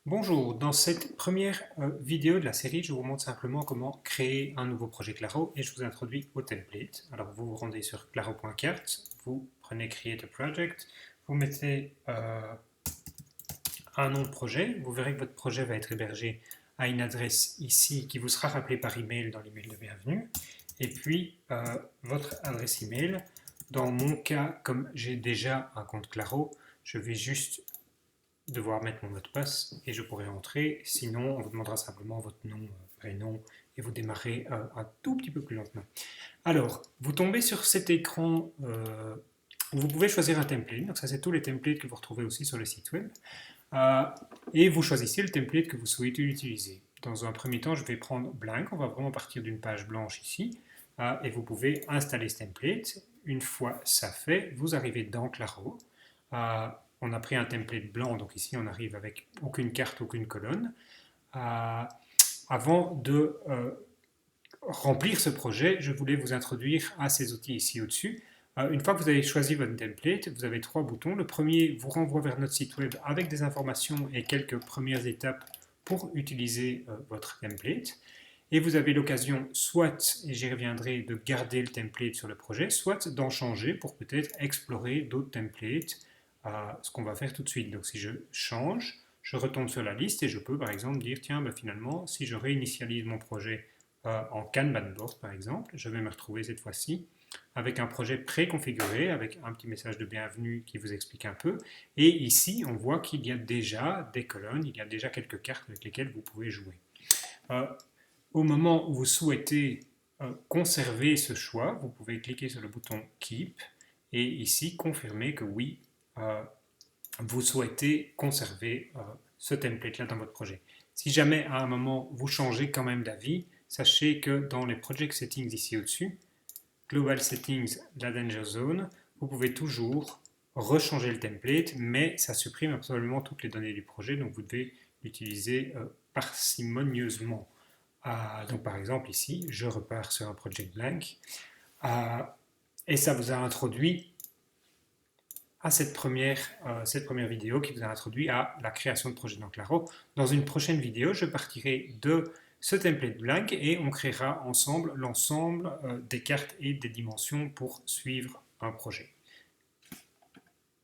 Bonjour, dans cette première vidéo de la série, je vous montre simplement comment créer un nouveau projet Claro et je vous introduis au template. Alors vous vous rendez sur claro.cart, vous prenez Create a Project, vous mettez un nom de projet, vous verrez que votre projet va être hébergé à une adresse ici qui vous sera rappelée par email dans l'email de bienvenue et puis votre adresse email. Dans mon cas, comme j'ai déjà un compte Claro, je vais juste devoir mettre mon mot de passe et je pourrai entrer. Sinon, on vous demandera simplement votre nom, prénom et vous démarrez un tout petit peu plus lentement. Alors, vous tombez sur cet écran où vous pouvez choisir un template. Donc ça, c'est tous les templates que vous retrouvez aussi sur le site web. Et vous choisissez le template que vous souhaitez utiliser. Dans un premier temps, je vais prendre blank. On va vraiment partir d'une page blanche ici. Et vous pouvez installer ce template. Une fois ça fait, vous arrivez dans Claro. On a pris un template blanc, donc ici on arrive avec aucune carte, aucune colonne. Avant de remplir ce projet, je voulais vous introduire à ces outils ici au-dessus. Une fois que vous avez choisi votre template, vous avez trois boutons. Le premier vous renvoie vers notre site web avec des informations et quelques premières étapes pour utiliser votre template. Et vous avez l'occasion soit, et j'y reviendrai, de garder le template sur le projet, soit d'en changer pour peut-être explorer d'autres templates, ce qu'on va faire tout de suite. Donc si je change, je retombe sur la liste et je peux par exemple dire, tiens, ben, finalement, si je réinitialise mon projet en Kanban board par exemple, je vais me retrouver cette fois-ci avec un projet préconfiguré, avec un petit message de bienvenue qui vous explique un peu. Et ici, on voit qu'il y a déjà des colonnes, il y a déjà quelques cartes avec lesquelles vous pouvez jouer. Au moment où vous souhaitez conserver ce choix, vous pouvez cliquer sur le bouton Keep et ici confirmer que oui, vous souhaitez conserver ce template-là dans votre projet. Si jamais à un moment vous changez quand même d'avis, sachez que dans les Project Settings ici au-dessus, Global Settings, la Danger Zone, vous pouvez toujours rechanger le template, mais ça supprime absolument toutes les données du projet, donc vous devez l'utiliser parcimonieusement. Donc par exemple ici, je repars sur un project blank et ça vous a introduit à cette première vidéo qui vous a introduit à la création de projet dans Claro. Dans une prochaine vidéo, je partirai de ce template blank et on créera ensemble l'ensemble des cartes et des dimensions pour suivre un projet.